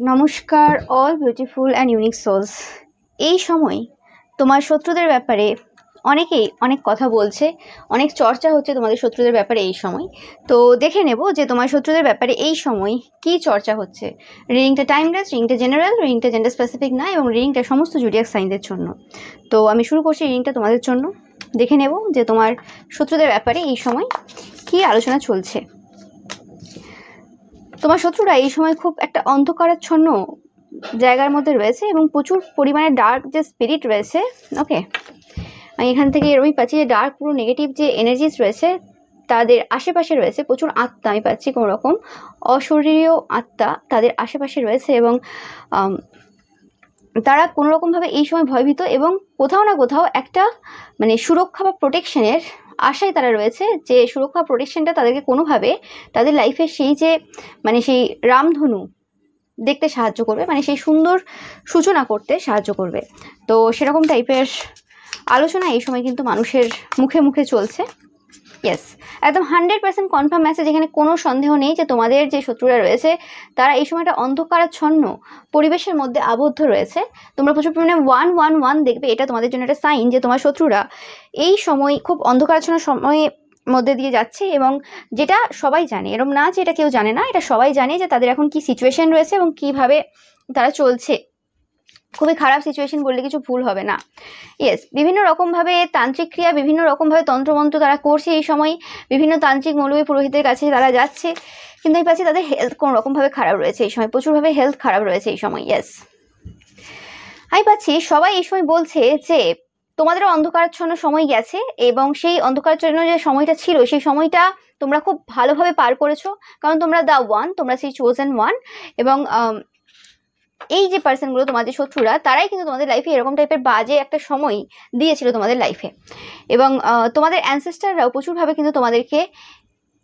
নমস্কার all beautiful and unique souls. এই সময় তোমার শত্রুদের ব্যাপারে অনেকেই অনেক কথা বলছে, অনেক চর্চা হচ্ছে তোমাদের শত্রুদের ব্যাপারে এই সময়। তো দেখে নেব যে তোমার শত্রুদের ব্যাপারে এই সময় কি চর্চা হচ্ছে। রিডিংটা টাইমলেস, রিডিংটা জেনারেল, রিডিংটা জেন্ডার স্পেসিফিক না, এবং রিডিংটা সমস্ত জুডিয়াক সাইনদের জন্য। তো আমি শুরু করছি রিডিংটা তোমাদের জন্য। দেখে নেব যে তোমার শত্রুদের ব্যাপারে এই সময় কি আলোচনা চলছে। তোমার শত্রুরা এই সময় খুব একটা অন্ধকারাচ্ছন্ন জায়গার মধ্যে রয়েছে এবং প্রচুর পরিমাণে ডার্ক যে স্পিরিট রয়েছে। ওকে, আমি এখান থেকে এরকমই পাচ্ছি যে ডার্ক পুরো নেগেটিভ যে এনার্জিস রয়েছে তাদের আশেপাশে রয়েছে। প্রচুর আত্মা আমি পাচ্ছি, কোনো রকম অশরীরীয় আত্মা তাদের আশেপাশে রয়েছে এবং তারা কোনো রকমভাবে এই সময় ভয়ভীত এবং কোথাও না কোথাও একটা মানে সুরক্ষা বা প্রোটেকশনের আশায় তারা রয়েছে, যে সুরক্ষা প্রোটেকশনটা তাদেরকে কোনোভাবে তাদের লাইফের সেই যে মানে সেই রামধনু দেখতে সাহায্য করবে, মানে সেই সুন্দর সূচনা করতে সাহায্য করবে। তো সেরকম টাইপের আলোচনা এই সময় কিন্তু মানুষের মুখে মুখে চলছে। ইয়েস, একদম 100% কনফার্ম মেসেজ, এখানে কোনো সন্দেহ নেই যে তোমাদের যে শত্রুরা রয়েছে তারা এই সময়টা অন্ধকারাচ্ছন্ন পরিবেশের মধ্যে আবদ্ধ রয়েছে। তোমরা প্রচুর পরিমাণে 111 দেখবে, এটা তোমাদের জন্য একটা সাইন যে তোমার শত্রুরা এই সময় খুব অন্ধকারাচ্ছন্ন সময়ে মধ্যে দিয়ে যাচ্ছে। এবং যেটা সবাই জানে, এরকম না যে এটা কেউ জানে না, এটা সবাই জানে যে তাদের এখন কি সিচুয়েশন রয়েছে এবং কিভাবে তারা চলছে। খুবই খারাপ সিচুয়েশন বললে কিছু ভুল হবে না। ইয়েস, বিভিন্ন রকমভাবে তান্ত্রিক ক্রিয়া, বিভিন্ন রকমভাবে তন্ত্রমন্ত্র তারা করছে এই সময়, বিভিন্ন তান্ত্রিক মৌলবী পুরোহিতের কাছে তারা যাচ্ছে, কিন্তু আমি পাচ্ছি তাদের হেলথ কোনো রকমভাবে খারাপ রয়েছে এই সময়, প্রচুরভাবে হেলথ খারাপ রয়েছে এই সময়। ইয়েস, আমি পাচ্ছি সবাই এই সময় বলছে যে তোমাদেরও অন্ধকারাচ্ছন্ন সময় গেছে এবং সেই অন্ধকারাচ্ছন্ন যে সময়টা ছিল সেই সময়টা তোমরা খুব ভালোভাবে পার করেছো, কারণ তোমরা দ্য ওয়ান, তোমরা সেই চোজেন ওয়ান। এবং এই যে পার্সনগুলো তোমাদের শত্রুরা তারাই কিন্তু তোমাদের লাইফে এরকম টাইপের বাজে একটা সময় দিয়েছিল তোমাদের লাইফে। এবং তোমাদের অ্যানসেস্টাররাও প্রচুরভাবে কিন্তু তোমাদেরকে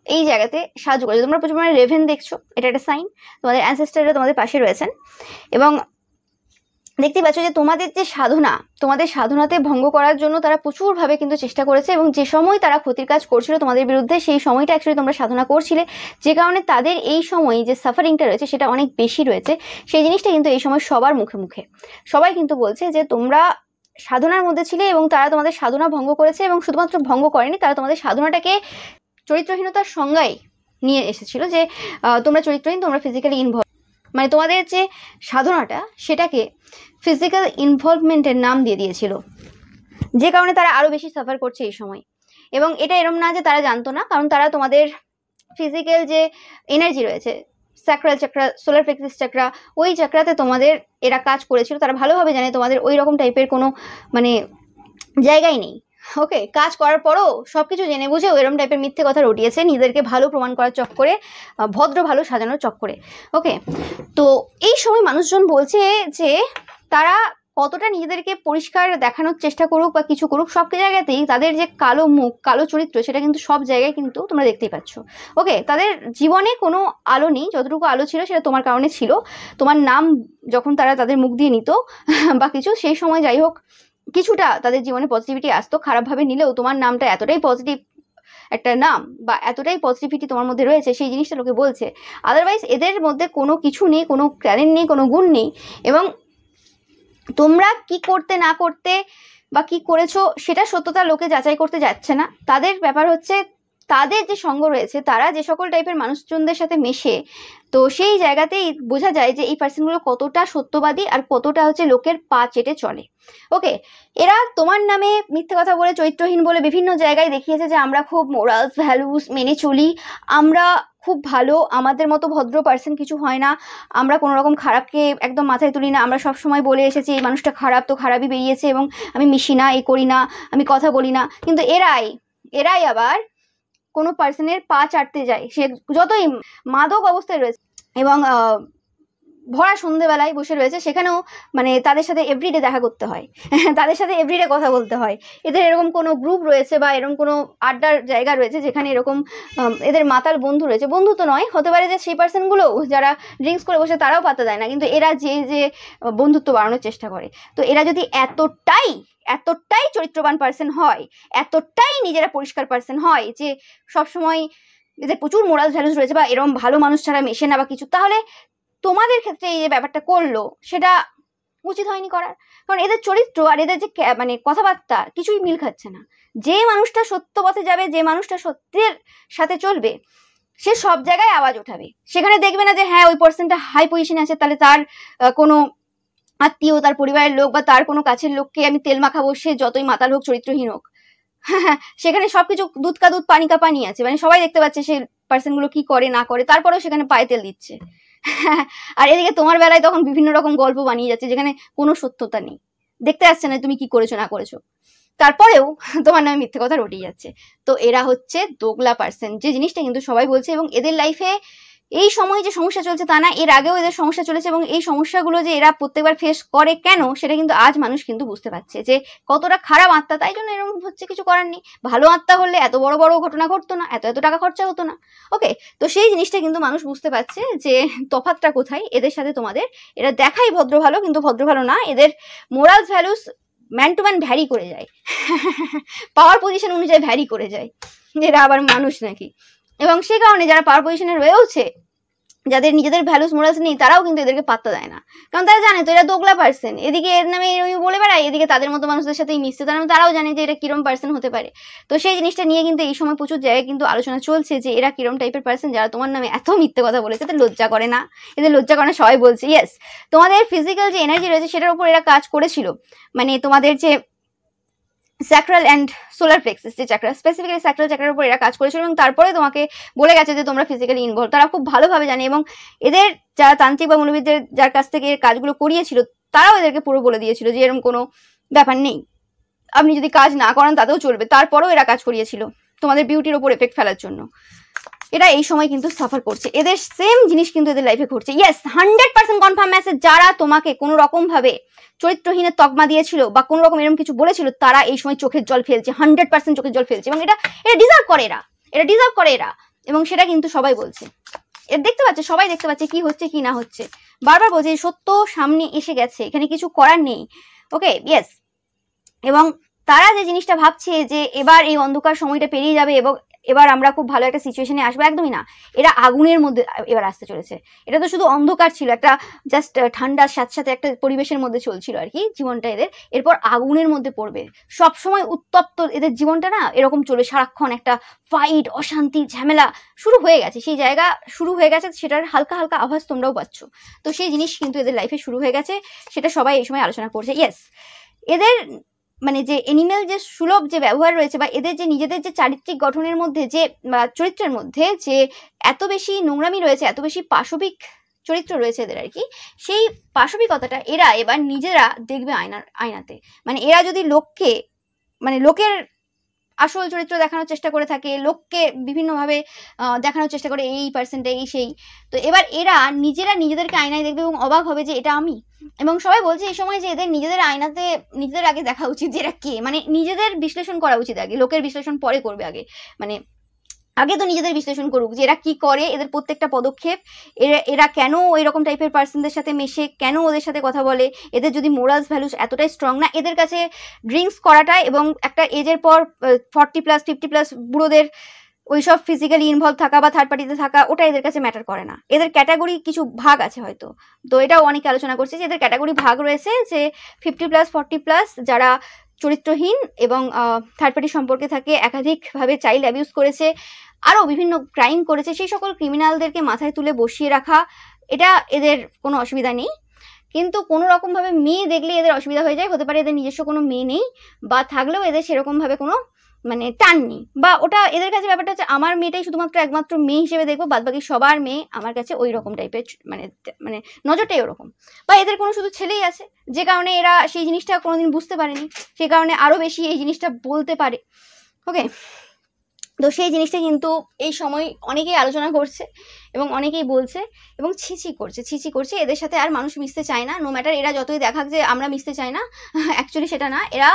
এই জায়গাতে সাহায্য করেছে। তোমরা প্রচুর পরিমাণে রেভেন দেখছো, এটা একটা সাইন তোমাদের অ্যানসেস্টাররা তোমাদের পাশে রয়েছেন। এবং দেখতে পাচ্ছ যে তোমাদের যে সাধনা, তোমাদের সাধনাতে ভঙ্গ করার জন্য তারা প্রচুরভাবে কিন্তু চেষ্টা করেছে, এবং যে সময় তারা ক্ষতির কাজ করছিল তোমাদের বিরুদ্ধে সেই সময়টা অ্যাকচুয়ালি তোমরা সাধনা করছিলে, যে কারণে তাদের এই সময় যে সাফারিংটা রয়েছে সেটা অনেক বেশি রয়েছে। সেই জিনিসটা কিন্তু এই সময় সবার মুখে মুখে সবাই কিন্তু বলছে যে তোমরা সাধনার মধ্যে ছিলে এবং তারা তোমাদের সাধনা ভঙ্গ করেছে, এবং শুধুমাত্র ভঙ্গ করেনি, তারা তোমাদের সাধনাটাকে চরিত্রহীনতার সংজ্ঞায় নিয়ে এসেছিল, যে তোমরা চরিত্রহীন, তোমরা ফিজিক্যালি ইনভলভ, মানে তোমাদের যে সাধনাটা সেটাকে ফিজিক্যাল ইনভলভমেন্টের নাম দিয়ে দিয়েছিল, যে কারণে তারা আরো বেশি সাফার করছে এই সময়। এবং এটা এরম না যে তারা জানতো না, কারণ তারা তোমাদের ফিজিক্যাল যে এনার্জি রয়েছে, স্যাক্রাল চাকরা, সোলার প্লেক্সাস চাকরা, ওই চাকরাতে তোমাদের এরা কাজ করেছিল। তারা ভালোভাবে জানে তোমাদের ওই রকম টাইপের কোনো মানে জায়গায় নেই। ওকে, কাজ করার পরও সবকিছু জেনে বুঝে এরকম টাইপের মিথ্যে কথা রটিয়েছে নিজেদেরকে ভালো প্রমাণ করার চক্করে, ভদ্র ভালো সাজানোর চক্করে। ওকে, তো এই সময় মানুষজন বলছে যে তারা কতটা নিজেদেরকে পরিষ্কার দেখানোর চেষ্টা করুক বা কিছু করুক, সব জায়গাতেই তাদের যে কালো মুখ, কালো চরিত্র, সেটা কিন্তু সব জায়গায় কিন্তু তোমরা দেখতেই পাচ্ছ। ওকে, তাদের জীবনে কোনো আলো নেই, যতটুকু আলো ছিল সেটা তোমার কারণে ছিল। তোমার নাম যখন তারা তাদের মুখ দিয়ে নিত বা কিছু, সেই সময় যাই হোক কিছুটা তাদের জীবনে পজিটিভিটি আসতো, খারাপভাবে নিলেও তোমার নামটা এতটাই পজিটিভ একটা নাম বা এতটাই পজিটিভিটি তোমার মধ্যে রয়েছে, সেই জিনিসটা লোকে বলছে। আদারওয়াইজ এদের মধ্যে কোনো কিছু নেই, কোনো ট্যালেন্ট নেই, কোনো গুণ নেই। এবং তোমরা কি করতে না করতে বা কি করেছো সেটা সত্যতা লোকে যাচাই করতে যাচ্ছে না। তাদের ব্যাপার হচ্ছে তাদের যে সঙ্গ রয়েছে, তারা যে সকল টাইপের মানুষজনদের সাথে মেশে, তো সেই জায়গাতেই বোঝা যায় যে এই পার্সনগুলো কতটা সত্যবাদী আর কতটা হচ্ছে লোকের পা চেটে চলে। ওকে, এরা তোমার নামে মিথ্যে কথা বলে, চরিত্রহীন বলে বিভিন্ন জায়গায় দেখিয়েছে যে আমরা খুব মোরালস ভ্যালুস মেনে চলি, আমরা খুব ভালো, আমাদের মতো ভদ্র পার্সন কিছু হয় না, আমরা কোনো রকম খারাপকে একদম মাথায় তুলি না, আমরা সব সময় বলে এসেছি এই মানুষটা খারাপ তো খারাপই বেরিয়েছে, এবং আমি মিশি না, এই করি না, আমি কথা বলি না। কিন্তু এরাই আবার কোনো পার্সনের পা চাটতে যায়, সে যতই মাদক অবস্থায় রয়েছে এবং ভরা সন্ধ্যেবেলায় বসে রয়েছে, সেখানেও মানে তাদের সাথে এভরিডে দেখা করতে হয়, তাদের সাথে এভরিডে কথা বলতে হয়। এদের এরকম কোনো গ্রুপ রয়েছে বা এরকম কোনো আড্ডার জায়গা রয়েছে যেখানে এরকম এদের মাতাল বন্ধু রয়েছে। বন্ধু তো নয়, হতে পারে যে সেই পার্সনগুলো যারা ড্রিঙ্কস করে বসে তারাও পাত্তা দেয় না, কিন্তু এরা যে বন্ধুত্ব বাড়ানোর চেষ্টা করে। তো এরা যদি এতটাই চরিত্রবান পার্সন হয়, এতটাই নিজেরা পরিষ্কার পার্সন হয় যে সবসময় এদের প্রচুর মোরাল ভ্যালুস রয়েছে বা এরকম ভালো মানুষ ছাড়া মেশে না বা কিছু, তাহলে তোমাদের ক্ষেত্রে এই যে ব্যাপারটা করলো সেটা উচিত হয়নি করার, কারণ এদের চরিত্র আর এদের যে মানে কথাবার্তা কিছুই মিল খাচ্ছে না। যে মানুষটা সত্য পথে যাবে, যে মানুষটা সত্যের সাথে চলবে, সে সব জায়গায় আওয়াজ ওঠাবে। সেখানে দেখবে না যে হ্যাঁ ওই পার্সনটা হাই পজিশনে আছে, তাহলে তার কোনো আত্মীয়, তার পরিবারের লোক বা তার কোনো কাছের লোককে আমি তেল মাখাবো, সে যতই মাতাল হোক, চরিত্রহীন হোক। সেখানে সবকিছু দুধ কা দুধ পানি কা পানি আছে, মানে সবাই দেখতে পাচ্ছে সেই পার্সন গুলো কি করে না করে, তারপরেও সেখানে পায়ে তেল দিচ্ছে। আর এদিকে তোমার বেলায় তখন বিভিন্ন রকম গল্প বানিয়ে যাচ্ছে যেখানে কোনো সত্যতা নেই, দেখতে আসছে না তুমি কি করেছো না করেছো, তারপরেও তোমার নামে মিথ্যে কথা রটিয়ে যাচ্ছে। তো এরা হচ্ছে দোগলা পার্সন, যে জিনিসটা কিন্তু সবাই বলছে। এবং এদের লাইফে এই সময় যে সমস্যা চলছে তা না, এর আগেও এদের সমস্যা চলেছে, এবং এই সমস্যাগুলো যে এরা প্রত্যেকবার ফেস করে কেন, সেটা কিন্তু আজ মানুষ কিন্তু বুঝতে পারছে যে কতটা খারাপ আত্মা, তাই জন্য এরকম হচ্ছে, কিছু করার নেই। ভালো আত্মা হলে এত বড় বড় ঘটনা ঘটতো না, এত টাকা খরচা হতো না। ওকে, তো সেই জিনিসটা কিন্তু মানুষ বুঝতে পারছে যে তফাৎটা কোথায় এদের সাথে তোমাদের। এরা দেখাই ভদ্র ভালো, কিন্তু ভদ্র ভালো না, এদের morals values man to man vary করে যায়, পাওয়ার পজিশন অনুযায়ী ভ্যারি করে যায়, এরা আবার মানুষ নাকি। এবং সেই কারণে যারা পাওয়ার পজিশনে রয়েছে, যাদের নিজেদের ভ্যালুস মোরালস নেই, তারাও কিন্তু এদেরকে পাত্তা দেয় না, কারণ তারা জানে তো এরা দোগলা পার্সন। এদিকে এর নামে বলে বেড়ায়, এদিকে তাদের মতো মানুষদের সাথেই মিশছে, তারাও জানে যে এরা কিরম পার্সন হতে পারে। তো সেই জিনিসটা নিয়ে কিন্তু এই সময় প্রচুর জায়গায় কিন্তু আলোচনা চলছে যে এরা কিরম টাইপের পার্সন, যারা তোমার নামে এত মিথ্যে কথা বলেছে। এদের লজ্জা করে না? এদের লজ্জা করে না? সবাই বলছে ইয়েস, তোমাদের ফিজিক্যাল যে এনার্জি রয়েছে সেটার উপর এরা কাজ করেছিল, মানে তোমাদের যে স্যাক্রাল অ্যান্ড সোলার প্লেক্সাস যে চাকরা, স্পেসিফিক্যালি স্যাক্রাল চাকরার উপর এরা কাজ করেছিল, এবং তারপরে তোমাকে বলে গেছে যে তোমরা ফিজিক্যালি ইনভলভ। তারা খুব ভালোভাবে জানে, এবং এদের যারা তান্ত্রিক বা মনোবিদদের যার কাছ থেকে কাজগুলো করিয়েছিল, তারাও এদেরকে পুরো বলে দিয়েছিল যে এরকম কোনো ব্যাপার নেই, আপনি যদি কাজ না করেন তাতেও চলবে। তারপরেও এরা কাজ করিয়েছিল তোমাদের বিউটির ওপর এফেক্ট ফেলার জন্য। এরা এই সময় কিন্তু সাফার করছে, এদের সেম জিনিস কিন্তু এদের লাইফে ঘটছে। ইয়েস, 100% কনফার্ম মেসেজ, যারা তোমাকে কোনো রকম ভাবে চরিত্রহীনের তকমা দিয়েছিল বা কোনো রকম এরকম কিছু বলেছিল, তারা এই সময় চোখের জল ফেলছে, 100% চোখের জল ফেলছে, এবং এটা ডিজার্ভ করে, এরা ডিজার্ভ করে এরা, এবং সেটা কিন্তু সবাই বলছে। এর দেখতে পাচ্ছে, সবাই দেখতে পাচ্ছে কি হচ্ছে কি না হচ্ছে, বারবার বলছে সত্য সামনে এসে গেছে, এখানে কিছু করার নেই। ওকে, ইয়েস। এবং তারা যে জিনিসটা ভাবছে যে এবার এই অন্ধকার সময়টা পেরিয়ে যাবে এবং এবার আমরা খুব ভালো একটা সিচুয়েশনে আসবো, একদমই না। এরা আগুনের মধ্যে এবার আসতে চলেছে। এটা তো শুধু অন্ধকার ছিল, একটা জাস্ট ঠান্ডার সাথে সাথে একটা পরিবেশের মধ্যে চলছিল আর কি জীবনটা এদের, এরপর আগুনের মধ্যে পড়বে। সবসময় উত্তপ্ত এদের জীবনটা না, এরকম চলে সারাক্ষণ, একটা ফাইট, অশান্তি, ঝামেলা শুরু হয়ে গেছে, সেই জায়গা শুরু হয়ে গেছে, সেটার হালকা হালকা আভাস তোমরাও পাচ্ছ। তো সেই জিনিস কিন্তু এদের লাইফে শুরু হয়ে গেছে, সেটা সবাই এই সময় আলোচনা করছে। ইয়েস, এদের মানে যে এনিম্যাল যে সুলভ যে ব্যবহার রয়েছে, বা এদের যে নিজেদের যে চারিত্রিক গঠনের মধ্যে যে চরিত্রের মধ্যে যে এত বেশি নোংরামি রয়েছে, এত বেশি পাশবিক চরিত্র রয়েছে এদের আর কি, সেই পাশবিকতাটা এরা এবার নিজেরা দেখবে আয়নাতে। মানে এরা যদি লোককে, মানে লোকের আসল চরিত্র দেখানোর চেষ্টা করে থাকে, লোককে বিভিন্নভাবে দেখানোর চেষ্টা করে এই পার্সেন্টটা এই সেই, তো এবার এরা নিজেরা নিজেদেরকে আয়নায় দেখবে এবং অবাক হবে যে এটা আমি। এবং সবাই বলছে এই সময় যে এদের নিজেদের আয়নাতে নিজেদের আগে দেখা উচিত যে এরা কে, মানে নিজেদের বিশ্লেষণ করা উচিত আগে, লোকের বিশ্লেষণ পরে করবে আগে, মানে আগে তো নিজেদের বিশ্লেষণ করুক যে এরা কি করে, এদের প্রত্যেকটা পদক্ষেপ, এরা কেন ওই রকম টাইপের পার্সনদের সাথে মেশে, কেন ওদের সাথে কথা বলে, এদের যদি মোরালস ভ্যালুস এতটাই স্ট্রং না, এদের কাছে ড্রিঙ্কস করাটা এবং একটা এজের পর 40+, 50+ বুড়োদের ওইসব ফিজিক্যালি ইনভলভ থাকা বা থার্ড পার্টিতে থাকা, ওটা এদের কাছে ম্যাটার করে না। এদের ক্যাটাগরি কিছু ভাগ আছে হয়তো, তো এটাও অনেকে আলোচনা করছে যে এদের ক্যাটাগরি ভাগ রয়েছে, যে 50+, 40+, যারা চরিত্রহীন এবং থার্ড পার্টি সম্পর্কে থাকে, একাধিকভাবে চাইল্ড অ্যাবিউজ করেছে, আরও বিভিন্ন ক্রাইম করেছে, সেই সকল ক্রিমিনালদেরকে মাথায় তুলে বসিয়ে রাখা, এটা এদের কোনো অসুবিধা নেই। কিন্তু কোনো রকমভাবে মেয়ে দেখলে এদের অসুবিধা হয়ে যায়, হতে পারে এদের নিজস্ব কোনো মেয়ে নেই, বা থাকলেও এদের সেরকমভাবে কোনো মানে টান নেই, বা ওটা এদের কাছে ব্যাপারটা হচ্ছে আমার মেয়েটাই শুধুমাত্র একমাত্র মেয়ে হিসেবে দেখবো, বাদ বাকি সবার মেয়ে আমার কাছে ওই রকম টাইপের, মানে মানে নজরটাই ওরকম। বা এদের কোনো শুধু ছেলেই আছে, যে কারণে এরা সেই জিনিসটা কোনোদিন বুঝতে পারেনি, সেই কারণে আরও বেশি এই জিনিসটা বলতে পারে। ওকে, তো সেই জিনিসটা কিন্তু এই সময় অনেকেই আলোচনা করছে এবং অনেকেই বলছে এবং ছিছি করছে, এদের সাথে আর মানুষ মিশতে চায় না, নো ম্যাটার এরা যতই দেখাক যে আমরা মিশতে চাই না, অ্যাকচুয়ালি সেটা না, এরা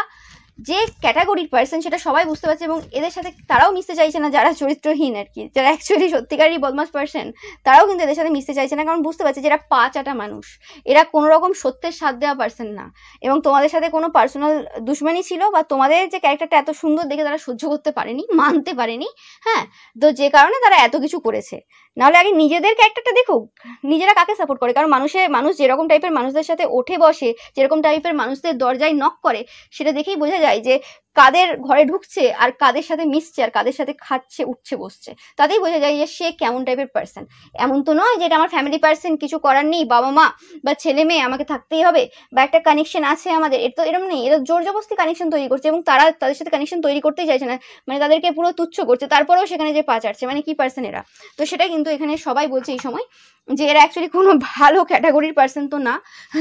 যে ক্যাটাগরির পার্সন সেটা সবাই বুঝতে পারছে, এবং এদের সাথে তারাও মিশতে চাইছে না, যারা চরিত্রহীন আর কি, যারা অ্যাকচুয়ালি সত্যিকারই বদমাস পার্সন, তারাও কিন্তু এদের সাথে মিশতে চাইছে না, কারণ বুঝতে পারছে যে এরা পা চাটা মানুষ, এরা কোনো রকম সত্যের স্বাদ দেওয়া পার্সন না, এবং তোমাদের সাথে কোনো পার্সোনাল দুশ্মনী ছিল, বা তোমাদের যে ক্যারেক্টারটা এত সুন্দর দেখে তারা সহ্য করতে পারেনি, মানতে পারেনি, হ্যাঁ, তো যে কারণে তারা এত কিছু করেছে, নাহলে আগে নিজেদের ক্যারেক্টারটা দেখুক, নিজেরা কাকে সাপোর্ট করে। কারণ মানুষ যেরকম টাইপের মানুষদের সাথে ওঠে বসে, যেরকম টাইপের মানুষদের দরজায় নক করে, সেটা দেখেই বোঝা যায় যে কাদের ঘরে ঢুকছে আর কাদের সাথে মিশছে আর কাদের সাথে খাচ্ছে, উঠছে, বসছে, তাতেই বোঝা যায় যে সে কেমন টাইপের পার্সন। এমন তো নয় যে এটা আমার ফ্যামিলি পার্সন, কিছু করার নেই, বাবা মা বা ছেলে মেয়ে আমাকে থাকতেই হবে, বা একটা কানেকশন আছে আমাদের, এটা তো এরকম নেই। এরা জোর জবরদস্তি কানেকশন তৈরি করছে এবং তারা তাদের সাথে কানেকশন তৈরি করতেই চাইছে না, মানে তাদেরকে পুরো তুচ্ছ করছে, তারপরেও সেখানে যে পা চাটছে, মানে কি পার্সন এরা। তো সেটা কিন্তু এখানে সবাই বলছে এই সময় যে এরা অ্যাকচুয়ালি কোনো ভালো ক্যাটাগরির পার্সন তো না,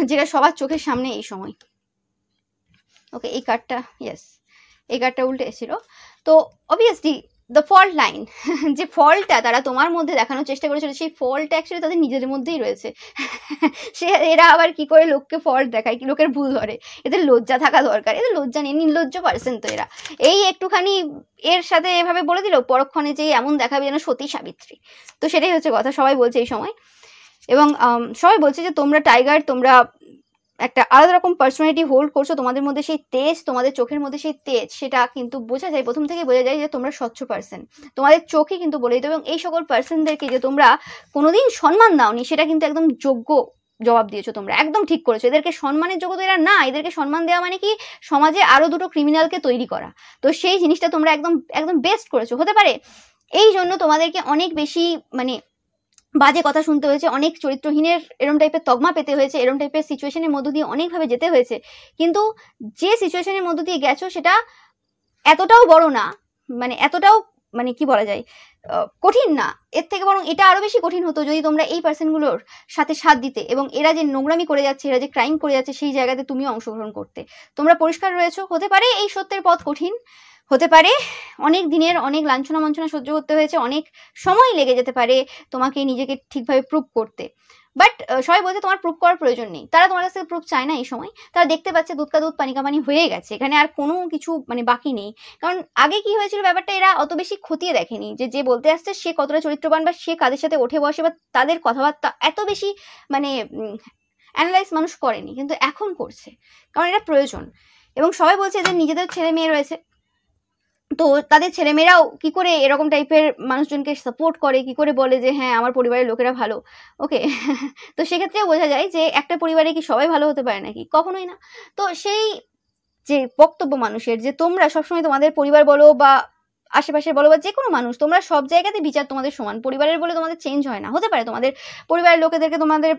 যেটা সবার চোখের সামনে এই সময়। ওকে, এই কার্ডটা, ইয়েস, এই কার্ডটা উল্টে এসেছিল। তো অবভিয়াসলি দ্য ফল্ট লাইন, যে ফল্টটা তারা তোমার মধ্যে দেখানোর চেষ্টা করেছিল, সেই ফল্টটা অ্যাকচুয়ালি তাদের নিজেদের মধ্যেই রয়েছে। এরা আবার কি করে লোককে ফল্ট দেখায়, কি লোকের ভুল ধরে, এদের লজ্জা থাকা দরকার। এদের লজ্জা নেই, নির্লজ্জ পার্সন তো এরা। এই একটুখানি এর সাথে এভাবে বলে দিল, পরক্ষণে যে এমন দেখাবে যেন সতী সাবিত্রী। তো সেটাই হচ্ছে কথা, সবাই বলছে এই সময়। এবং সবাই বলছে যে তোমরা টাইগার, তোমরা একটা আলাদা রকম পার্সোনালিটি হোল্ড করছো, তোমাদের মধ্যে সেই তেজ, তোমাদের চোখের মধ্যে সেই তেজ, সেটা কিন্তু বোঝা যায়, প্রথম থেকে বোঝা যায় যে তোমরা স্বচ্ছ পার্সন, তোমাদের চোখে কিন্তু বলে দিত। এবং এই সকল পার্সনদেরকে যে তোমরা কোনোদিন সম্মান দাওনি, সেটা কিন্তু একদম যোগ্য জবাব দিয়েছো তোমরা, একদম ঠিক করেছো। এদেরকে সম্মানের যোগ্য তো এরা না, এদেরকে সম্মান দেওয়া মানে কি সমাজে আরো দুটো ক্রিমিনালকে তৈরি করা। তো সেই জিনিসটা তোমরা একদম একদম বেস্ট করেছো। হতে পারে এই জন্য তোমাদেরকে অনেক বেশি মানে বাজে কথা শুনতে হয়েছে, অনেক চরিত্রহীনের এরম টাইপের তকমা পেতে হয়েছে, এরম টাইপের সিচুয়েশনের মধ্য দিয়ে অনেকভাবে যেতে হয়েছে, কিন্তু যে সিচুয়েশনের মধ্য দিয়ে গেছো সেটা এতটাও বড় না, মানে এতটাও মানে কি বলা যায় কঠিন না। এর থেকে বরং এটা আরো বেশি কঠিন হতো যদি তোমরা এই পার্সনগুলোর সাথে সাথ দিতে, এবং এরা যে নোংরামি করে যাচ্ছে, এরা যে ক্রাইম করে যাচ্ছে, সেই জায়গাতে তুমিও অংশগ্রহণ করতে। তোমরা পরিষ্কার রয়েছো। হতে পারে এই সত্যের পথ কঠিন, হতে পারে অনেক দিনের অনেক লাঞ্ছনা মঞ্চনা সহ্য করতে হয়েছে, অনেক সময় লেগে যেতে পারে তোমাকে নিজেকে ঠিকভাবে প্রুভ করতে, বাট সবাই বলছে তোমার প্রুভ করার প্রয়োজন নেই। তারা তোমার কাছ থেকে প্রুভ চায় না এই সময়, তারা দেখতে পাচ্ছে দুধ কা দুধ পানি কা পানি হয়ে গেছে, এখানে আর কোনো কিছু মানে বাকি নেই। কারণ আগে কি হয়েছিল ব্যাপারটা এরা অত বেশি খতিয়ে দেখেনি, যে যে বলতে আসছে সে কতটা চরিত্রবান, বা সে কাদের সাথে ওঠে বসে, বা তাদের কথাবার্তা এত বেশি মানে অ্যানালাইজ মানুষ করেনি, কিন্তু এখন করছে, কারণ এটা প্রয়োজন। এবং সবাই বলছে যে নিজেদের ছেলে মেয়ে রয়েছে, তো তাদের ছেলেমেয়েরাও কি করে এরকম টাইপের মানুষজনকে সাপোর্ট করে, কি করে বলে যে হ্যাঁ আমার পরিবারের লোকেরা ভালো। ওকে, তো সেক্ষেত্রেও বোঝা যায় যে একটা পরিবারে কি সবাই ভালো হতে পারে নাকি, কখনোই না। তো সেই যে বক্তব্য মানুষের যে তোমরা সবসময় তোমাদের পরিবার বলো বা আশেপাশে বলো বা যে কোনো মানুষ, তোমরা সব জায়গাতে বিচার তোমাদের সমান, পরিবারের বলে তোমাদের চেঞ্জ হয় না। হতে পারে তোমাদের পরিবারের লোকেদেরকে তোমাদের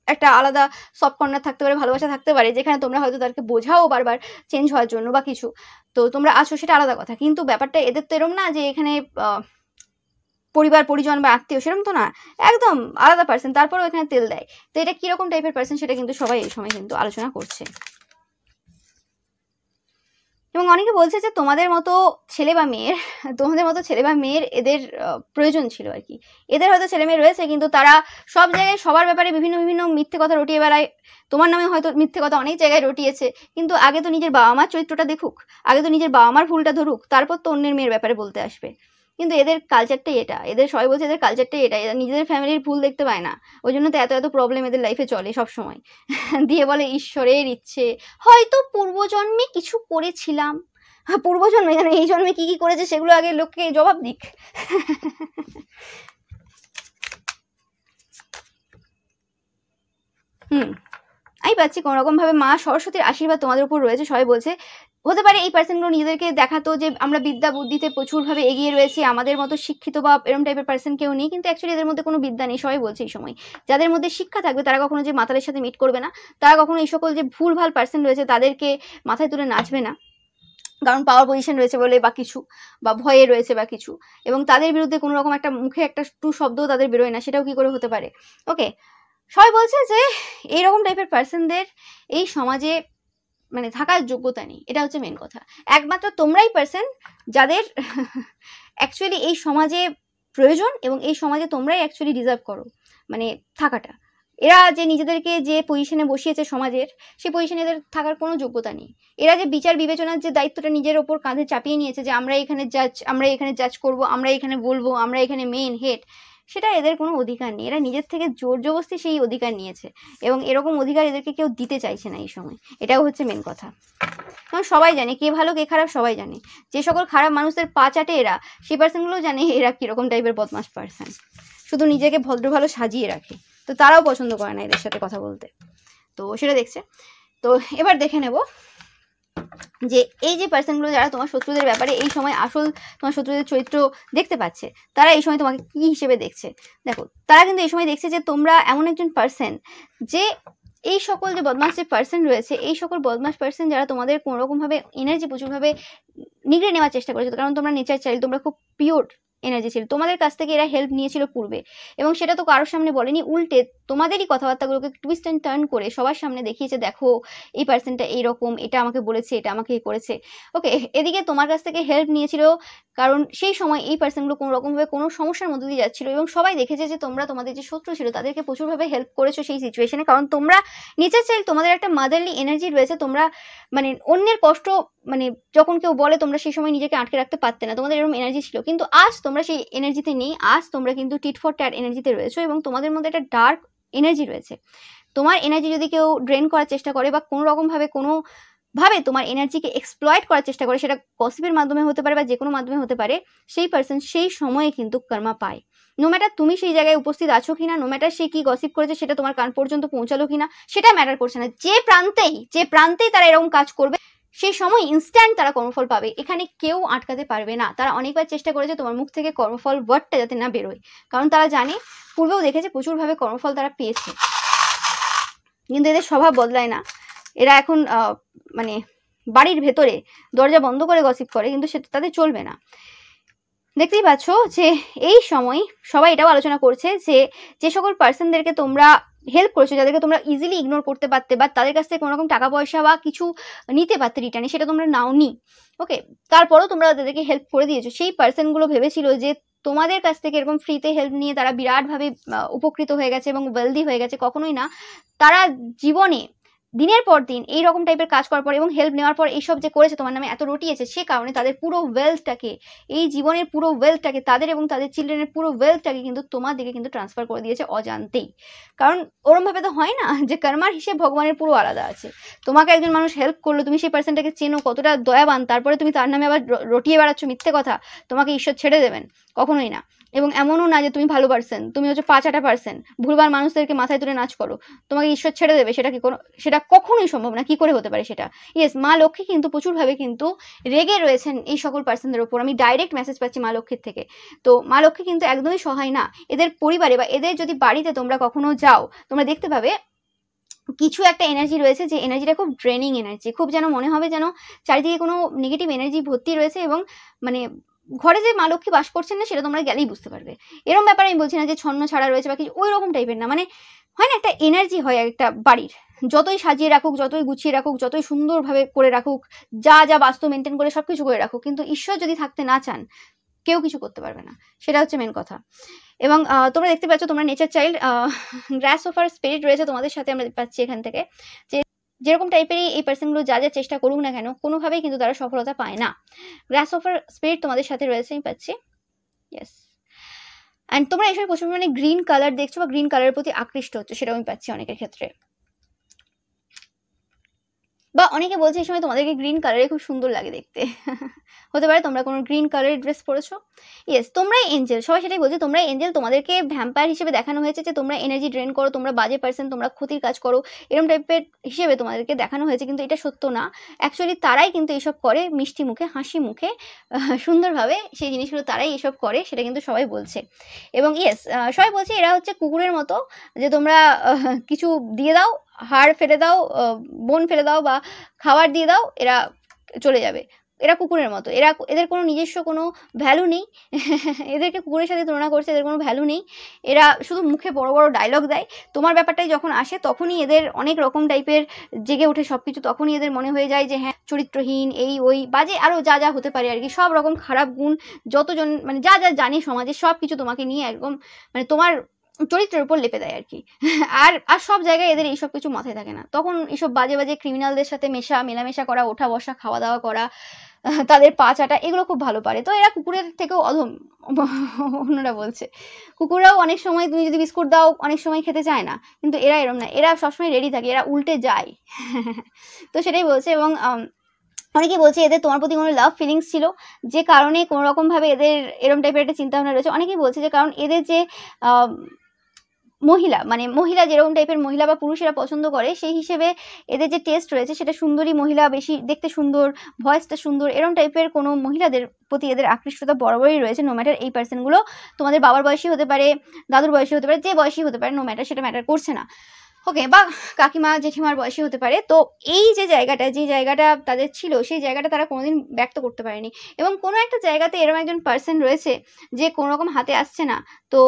একটা আলাদা সফট কর্নার থাকতে পারে, ভালোবাসা থাকতে পারে, যেখানে তোমরা হয়তো তাদেরকে বোঝাও বারবার চেঞ্জ হওয়ার জন্য বা কিছু, তো তোমরা আছো সেটা আলাদা কথা। কিন্তু ব্যাপারটা এদের তো এরম না যে এখানে পরিবার পরিজন বা আত্মীয়, সেরকম তো না, একদম আলাদা পার্সন, তারপরেও এখানে তেল দেয়। তো এটা কিরকম টাইপের পার্সন সেটা কিন্তু সবাই এই সময় কিন্তু আলোচনা করছে। এবং অনেকে বলছে যে তোমাদের মতো ছেলে বা মেয়ের এদের প্রয়োজন ছিল আর কি। এদের হয়তো ছেলে মেয়ে রয়েছে, কিন্তু তারা সব জায়গায় সবার ব্যাপারে বিভিন্ন বিভিন্ন মিথ্যে কথা রটিয়ে বেড়ায়। তোমার নামে হয়তো মিথ্যে কথা অনেক জায়গায় রটিয়েছে, কিন্তু আগে তো নিজের বাবা মার চরিত্রটা দেখুক, আগে তো নিজের বাবা মার ভুলটা ধরুক, তারপর তো অন্যের মেয়ের ব্যাপারে বলতে আসবে। কিন্তু এদের কালচারটাই এটা, এদের সবাই বলছে এদের কালচারটাই এটা, এরা নিজেদের ফ্যামিলির ভুল দেখতে পায় না, ওই জন্য তো এত এত প্রবলেম এদের লাইফে চলে সব সময়। দিয়ে বলে ঈশ্বরের ইচ্ছে, হয়তো পূর্বজন্মে কিছু করেছিলাম, পূর্বজন্মে জানে এই জন্মে কি কি করেছে সেগুলো আগে লোককে জবাব দিক। আমি পাচ্ছি কোনো রকম ভাবে মা সরস্বতীর আশীর্বাদ তোমাদের উপর রয়েছে। সবাই বলছে হতে পারে এই পার্সনগুলো নিজেদেরকে দেখাতো যে আমরা বিদ্যা বুদ্ধিতে প্রচুরভাবে এগিয়ে রয়েছি, আমাদের মতো শিক্ষিত বা এরম টাইপের পার্সন কেউ নেই, কিন্তু অ্যাকচুয়ালি এদের মধ্যে কোনো বিদ্যা নেই। সবাই বলছে এই সময় যাদের মধ্যে শিক্ষা থাকবে তারা কখনো যে মাতালের সাথে মিট করবে না, তারা কখনো এই সকল যে ভুলভাল পার্সন রয়েছে তাদেরকে মাথায় তুলে নাচবে না, কারণ পাওয়ার পজিশন রয়েছে বলে বা কিছু, বা ভয়ে রয়েছে বা কিছু, এবং তাদের বিরুদ্ধে কোনো রকম একটা মুখে একটা টু শব্দও তাদের বেরোয় না, সেটাও কি করে হতে পারে। ওকে, সবাই বলছে যে এইরকম টাইপের পার্সনদের এই সমাজে মানে থাকার যোগ্যতা নেই, এটা হচ্ছে মেন কথা। একমাত্র তোমরাই পার্সন যাদের অ্যাকচুয়ালি এই সমাজে প্রয়োজন, এবং এই সমাজে তোমরাই অ্যাকচুয়ালি ডিজার্ভ করো মানে থাকাটা। এরা যে নিজেদেরকে যে পজিশনে বসিয়েছে সমাজের, সেই পজিশনে এদের থাকার কোনো যোগ্যতা নেই। এরা যে বিচার বিবেচনার যে দায়িত্বটা নিজের ওপর কাঁধে চাপিয়ে নিয়েছে, যে আমরা এখানে জাজ করব, আমরা এখানে বলবো, আমরা এখানে মেন হেড, সেটা এদের কোনো অধিকার নেই। এরা নিজের থেকে জোর জবরদস্তি সেই অধিকার নিয়েছে, এবং এরকম অধিকার এদেরকে কেউ দিতে চাইছে না এই সময়। এটাও হচ্ছে মেন কথা। কারণ সবাই জানে কে ভালো কে খারাপ, সবাই জানে। যে সকল খারাপ মানুষদের পা চাটে এরা, সেই পার্সনগুলোও জানে এরা কীরকম টাইপের বদমাস পার্সন। শুধু নিজেকে ভদ্র ভালো সাজিয়ে রাখে, তো তারাও পছন্দ করে না এদের সাথে কথা বলতে। তো সেটা দেখছে। তো এবার দেখে নেব যে এই যে পার্সনগুলো যারা তোমার শত্রুদের ব্যাপারে এই সময় আসল তোমার শত্রুদের চরিত্র দেখতে পাচ্ছে, তারা এই সময় তোমাকে কি হিসেবে দেখছে। দেখো, তারা কিন্তু এই সময় দেখছে যে তোমরা এমন একজন পার্সন যে এই সকল যে বদমাস যে পার্সন রয়েছে, এই সকল বদমাস পার্সন যারা তোমাদের কোনোরকমভাবে এনার্জি প্রচুরভাবে নিগড়ে নেওয়ার চেষ্টা করেছে, কারণ তোমরা নেচার চাইল্ড, তোমরা খুব পিওর এনার্জি ছিল, তোমাদের কাছ থেকে এরা হেল্প নিয়েছিল পূর্বে, এবং সেটা তো কারোর সামনে বলেনি, উল্টে তোমাদেরই কথাবার্তাগুলোকে টুইস্ট অ্যান্ড টার্ন করে সবার সামনে দেখিয়েছে, দেখো এই পার্সনটা এইরকম, এটা আমাকে বলেছে, এটা আমাকে করেছে। ওকে, এদিকে তোমার কাছ থেকে হেল্প নিয়েছিল, কারণ সেই সময় এই পার্সনগুলো কোনো রকমভাবে কোনো সমস্যার মধ্যে দিয়ে যাচ্ছিল, এবং সবাই দেখেছে যে তোমরা তোমাদের যে শত্রু ছিল তাদেরকে প্রচুরভাবে হেল্প করেছো সেই সিচুয়েশনে, কারণ তোমরা নেচার চাইল্ড, তোমাদের একটা মাদারলি এনার্জি রয়েছে, তোমরা মানে অন্যের কষ্ট মানে যখন কেউ বলে তোমরা সেই সময় নিজেকে আটকে রাখতে পারতে না, তোমাদের এরকম এনার্জি ছিল, কিন্তু আজ তোমরা সেই এনার্জিতে নেই, আজ তোমরা কিন্তু টিট ফর ট্যাট এনার্জিতে রয়েছো, এবং তোমাদের মধ্যে একটা ডার্ক এনার্জি রয়েছে। তোমার এনার্জি যদি কেউ ড্রেন করার চেষ্টা করে বা কোনো রকমভাবে কোনোভাবে তোমার এনার্জিকে এক্সপ্লয়েট করার চেষ্টা করে, সেটা গসিপের মাধ্যমে হতে পারে বা যে কোনো মাধ্যমে হতে পারে, সেই পার্সন সেই সময়ে কিন্তু কর্মা পায়। নো ম্যাটার তুমি সেই জায়গায় উপস্থিত আছো কিনা, নো ম্যাটার সে কি গসিপ করেছে সেটা তোমার কান পর্যন্ত পৌঁছালো কিনা, সেটা ম্যাটার করছে না, যে প্রান্তেই তারা এরকম কাজ করবে সেই সময় ইনস্ট্যান্ট তারা কর্মফল পাবে, এখানে কেউ আটকাতে পারবে না। তারা অনেকবার চেষ্টা করেছে তোমার মুখ থেকে কর্মফল ওয়ার্ডটা যাতে না বেরোয়, কারণ তারা জানে, পূর্বেও দেখেছে প্রচুরভাবে কর্মফল তারা পেয়েছে, কিন্তু এদের স্বভাব বদলায় না। এরা এখন মানে বাড়ির ভেতরে দরজা বন্ধ করে গসিপ করে, কিন্তু সেটা তাদের চলবে না। দেখতেই পাচ্ছ যে এই সময় সবাই এটাও আলোচনা করছে যে যে সকল পার্সনদেরকে তোমরা হেল্প করেছো, যাদেরকে তোমরা ইজিলি ইগনোর করতে পারতে বা তাদের কাছ থেকে কোনো রকম টাকা পয়সা বা কিছু নিতে পারতে রিটার্নে, সেটা তোমরা নাওনি। ওকে, তারপরেও তোমরা তাদেরকে হেল্প করে দিয়েছো। সেই পার্সনগুলো ভেবেছিল যে তোমাদের কাছ থেকে এরকম ফ্রিতে হেল্প নিয়ে তারা বিরাটভাবে উপকৃত হয়ে গেছে এবং ওয়েলদি হয়ে গেছে, কখনোই না। তারা জীবনে দিনের পর দিন এইরকম টাইপের কাজ করার পর এবং হেল্প নেওয়ার পর এইসব যে করেছে তোমার নামে এত রটিয়েছে, সে কারণে তাদের পুরো ওয়েলথটাকে, এই জীবনের পুরো ওয়েলথটাকে, তাদের এবং তাদের চিলড্রেনের পুরো ওয়েলথটাকে কিন্তু তোমার দিকে কিন্তু ট্রান্সফার করে দিয়েছে অজান্তেই। কারণ ওরমভাবে তো হয় না যে কর্মার হিসেব ভগবানের পুরো আলাদা আছে। তোমাকে একজন মানুষ হেল্প করলো, তুমি সেই পার্সনটাকে চেনো, কতটা দয়াবান, তারপরে তুমি তার নামে আবার রটিয়ে বেড়াচ্ছ মিথ্যে কথা, তোমাকে ঈশ্বর ছেড়ে দেবেন? কখনোই না। এবং এমনও না যে তুমি ভালো পার্সন, তুমি হচ্ছে পাঁচাটা পার্সন, ভুলবার মানুষদেরকে মাথায় তুলে নাচ করো, তোমাকে ঈশ্বর ছেড়ে দেবে? সেটা কখনোই সম্ভব না। কি করে হতে পারে সেটা? ইয়েস, মা লক্ষ্মী কিন্তু প্রচুরভাবে কিন্তু রেগে রয়েছেন এই সকল পার্সনদের ওপর। আমি ডাইরেক্ট মেসেজ পাচ্ছি মা লক্ষ্মীর থেকে। তো মা লক্ষ্মী কিন্তু একদমই সহায় না। এদের পরিবারে বা এদের যদি বাড়িতে তোমরা কখনো যাও, তোমরা দেখতে পাবে কিছু একটা এনার্জি রয়েছে, যে এনার্জিটা খুব ড্রেনিং এনার্জি, খুব যেন মনে হবে যেন চারিদিকে কোনো নেগেটিভ এনার্জি ভর্তি রয়েছে, এবং মানে ঘরে যে মা লক্ষ্মী বাস করছেন না সেটা তোমরা গেলেই বুঝতে পারবে। এরকম ব্যাপারে আমি বলছি না যে ছন্ন ছাড়া রয়েছে বা কিছু ওই রকম টাইপের না, মানে হয় না একটা এনার্জি হয় একটা বাড়ির, যতই সাজিয়ে রাখুক, যতই গুছিয়ে রাখুক, যতই সুন্দরভাবে করে রাখুক, যা যা বাস্তু মেনটেন করে সব কিছু করে রাখুক, কিন্তু ঈশ্বর যদি থাকতে না চান কেউ কিছু করতে পারবে না, সেটা হচ্ছে মেন কথা। এবং তোমরা দেখতে পাচ্ছ তোমরা নেচার চাইল্ড, গ্রাস ওভার স্পিরিট রয়েছে তোমাদের সাথে, আমরা পাচ্ছি এখান থেকে যে যেরকম টাইপেরই এই পার্সনগুলো যা যা চেষ্টা করুক না কেন, কোনোভাবেই কিন্তু তারা সফলতা পায় না। গ্রাস ওভার স্পিরিট তোমাদের সাথে রয়েছে আমি পাচ্ছি। ইয়েস, অ্যান্ড তোমরা এই সময় প্রচুর পরিমাণে গ্রিন কালার দেখছো বা গ্রিন কালারের প্রতি আকৃষ্ট হচ্ছে, সেটাও আমি পাচ্ছি অনেকের ক্ষেত্রে। বা অনেকে বলছে এই সময় তোমাদেরকে গ্রিন কালারে খুব সুন্দর লাগে দেখতে। হতে পারে তোমরা কোনো গ্রিন কালারের ড্রেস পরেছো। ইয়েস, তোমরাই এঞ্জেল, সবাই সেটাই বলছে, তোমরাই এঞ্জেল। তোমাদেরকে ভ্যাম্পায়ার হিসেবে দেখানো হয়েছে যে তোমরা এনার্জি ড্রেন করো, তোমরা বাজে পার্সন, তোমরা ক্ষতির কাজ করো, এরকম টাইপের হিসেবে তোমাদেরকে দেখানো হয়েছে, কিন্তু এটা সত্য না। অ্যাকচুয়ালি তারাই কিন্তু এইসব করে, মিষ্টি মুখে হাসি মুখে সুন্দরভাবে সেই জিনিসগুলো তারাই এইসব করে, সেটা কিন্তু সবাই বলছে। এবং ইয়েস, সবাই বলছে এরা হচ্ছে কুকুরের মতো, যে তোমরা কিছু দিয়ে দাও, হাড় ফেলে দাও, বোন ফেলে দাও বা খাবার দিয়ে দাও, এরা চলে যাবে। এরা কুকুরের মতো, এদের কোনো নিজস্ব কোনো ভ্যালু নেই। এদেরকে কুকুরের সাথে তুলনা করছে, এদের কোনো ভ্যালু নেই। এরা শুধু মুখে বড় বড় ডায়লগ দেয়। তোমার ব্যাপারটাই যখন আসে তখনই এদের অনেক রকম টাইপের জেগে ওঠে সব কিছু, তখনই এদের মনে হয়ে যায় যে হ্যাঁ চরিত্রহীন, এই ওই বাজে আরও যা যা হতে পারে আর কি, সব রকম খারাপ গুণ যতজন মানে যা যা জানে সমাজে সব কিছু তোমাকে নিয়ে একদম মানে তোমার চরিত্রের উপর লেপে দেয় আর কি। আর সব জায়গায় এদের এইসব কিছু মাথায় থাকে না, তখন এইসব বাজে বাজে ক্রিমিনালদের সাথে মেলামেশা করা, ওঠা বসা, খাওয়া দাওয়া করা, তাদের পা চাটা, এগুলো খুব ভালো পারে। তো এরা কুকুরের থেকেও অধম, অন্যরা বলছে। কুকুররাও অনেক সময় তুমি যদি বিস্কুট দাও অনেক সময় খেতে চায় না, কিন্তু এরা এরম না, এরা সবসময় রেডি থাকে, এরা উল্টে যায়। তো সেটাই বলছে। এবং অনেকেই বলছে এদের তোমার প্রতি কোনো লাভ ফিলিংস ছিল, যে কারণে কোনো রকমভাবে এদের এরম টাইপের একটা চিন্তাভাবনা রয়েছে। অনেকেই বলছে যে কারণ এদের যে মহিলা যেরকম টাইপের মহিলা বা পুরুষেরা পছন্দ করে, সেই হিসেবে এদের যে টেস্ট রয়েছে সেটা সুন্দরী মহিলা, বেশি দেখতে সুন্দর, ভয়েসটা সুন্দর, এরকম টাইপের কোনো মহিলাদের প্রতি এদের আকৃষ্টতা বরাবরই রয়েছে। নো ম্যাটার এই পার্সনগুলো তোমাদের বাবার বয়সী হতে পারে, দাদুর বয়সী হতে পারে, যে বয়সী হতে পারে, নো ম্যাটার, সেটা ম্যাটার করছে না। ওকে, বা কাকিমা জেঠিমার বয়সী হতে পারে। তো এই যে জায়গাটা তাদের ছিল, সেই জায়গাটা তারা কোনোদিন ব্যক্ত করতে পারেনি। এবং কোনো একটা জায়গাতে এরকম একজন পার্সন রয়েছে যে কোনো রকম হাতে আসছে না। তো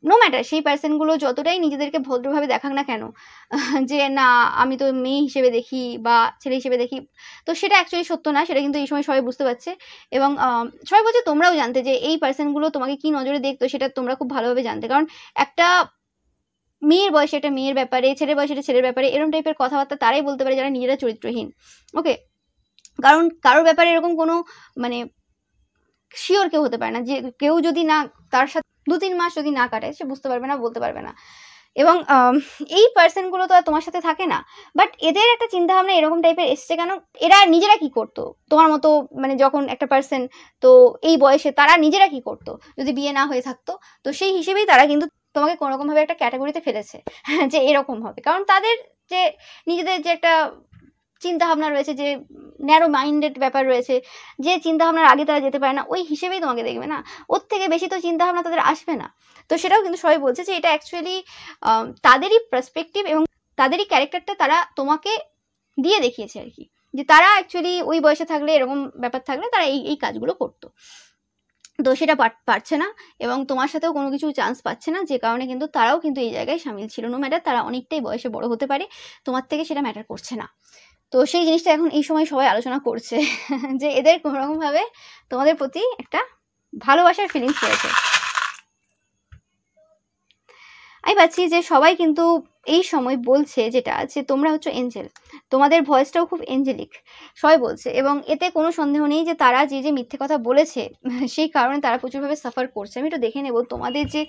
নো ম্যাটার সেই পার্সনগুলো যতটাই নিজেদেরকে ভদ্রভাবে দেখাক না কেন, যে না আমি তো মেয়ে হিসেবে দেখি বা ছেলে হিসেবে দেখি, তো সেটা অ্যাকচুয়ালি সত্য না। সেটা কিন্তু এই সময় সবাই বুঝতে পারছে। এবং সবাই বলছে তোমরাও জানতে যে এই পার্সনগুলো তোমাকে কি নজরে দেখতো, সেটা তোমরা খুব ভালোভাবে জানতে। কারণ একটা মেয়ের বয়সে একটা মেয়ের ব্যাপারে, ছেলের বয়সে একটা ছেলের ব্যাপারে এরকম টাইপের কথাবার্তা তারাই বলতে পারে যারা নিজেরা চরিত্রহীন। ওকে, কারণ কারোর ব্যাপারে এরকম কোনো মানে শিওর কেউ হতে পারে না, যে কেউ যদি না তার সাথে 2-3 মাস যদি না কাটায় সে বুঝতে পারবে না, বলতে পারবে না। এবং এই পার্সনগুলো তো আর তোমার সাথে থাকে না, বাট এদের একটা চিন্তাভাবনা এরকম টাইপের এসছে কেন, এরা নিজেরা কি করতো তোমার মতো, মানে যখন একটা পার্সন তো এই বয়সে তারা নিজেরা কি করতো যদি বিয়ে না হয়ে থাকতো, তো সেই হিসেবেই তারা কিন্তু তোমাকে কোনোরকমভাবে একটা ক্যাটাগরিতে ফেলেছে যে এরকম হবে। কারণ তাদের যে নিজেদের যে একটা চিন্তাভাবনা রয়েছে, যে ন্যারো মাইন্ডেড ব্যাপার রয়েছে, যে চিন্তাভাবনার আগে তারা যেতে পারে না, ওই হিসেবেই তোমাকে দেখবে না, ওর থেকে বেশি তো চিন্তাভাবনা তাদের আসবে না। তো সেটাও কিন্তু সবাই বলছে যে এটা অ্যাকচুয়ালি তাদেরই পার্সপেক্টিভ এবং তাদেরই ক্যারেক্টারটা তারা তোমাকে দিয়ে দেখিয়েছে আর কি, যে তারা অ্যাকচুয়ালি ওই বয়সে থাকলে, এরকম ব্যাপার থাকলে তারা এই কাজগুলো করতো। তো সেটা পারছে না এবং তোমার সাথেও কোনো কিছু চান্স পাচ্ছে না, যে কারণে কিন্তু তারাও কিন্তু এই জায়গায় সামিল ছিল। নো ম্যাটার তারা অনেকটাই বয়সে বড় হতে পারে, তোমার থেকে সেটা ম্যাটার করছে না। তো সেই জিনিসটা এখন এই সময় সবাই আলোচনা করছে যে এদের কোনোরকমভাবে তোমাদের প্রতি একটা ভালোবাসার ফিলিংস রয়েছে। আমি পাচ্ছি যে সবাই কিন্তু এই সময় বলছে যেটা, যে তোমরা হচ্ছে এঞ্জেল, তোমাদের ভয়েসটাও খুব এঞ্জেলিক সবাই বলছে। এবং এতে কোনো সন্দেহ নেই যে তারা যে মিথ্যে কথা বলেছে সেই কারণে তারা প্রচুরভাবে সাফার করছে। আমি একটু দেখে নেব তোমাদের যে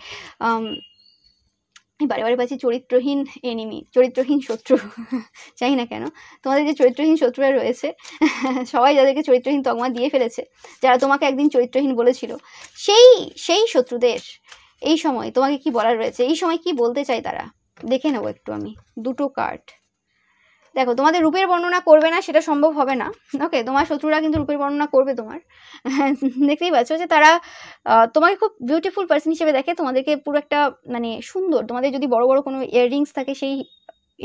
বারে বারে পাচ্ছি চরিত্রহীন এনিমি, চরিত্রহীন শত্রু চাই না কেন, তোমাদের যে চরিত্রহীন শত্রুরা রয়েছে সবাই যাদেরকে চরিত্রহীন তকমা দিয়ে ফেলেছে, যারা তোমাকে একদিন চরিত্রহীন বলেছিল, সেই শত্রুদের এই সময় তোমাকে কি বলার রয়েছে, এই সময় কি বলতে চাই তারা, দেখে নেবো একটু আমি। 2টো কার্ড দেখো, তোমাদের রূপের বর্ণনা করবে না সেটা সম্ভব হবে না। ওকে, তোমার শত্রুরা কিন্তু রূপের বর্ণনা করবে তোমার দেখতেই পাচ্ছ যে তারা তোমাকে খুব বিউটিফুল পার্সন হিসেবে দেখে, তোমাদেরকে পুরো একটা মানে সুন্দর, তোমাদের যদি বড় বড় কোনো ইয়াররিংস থাকে সেই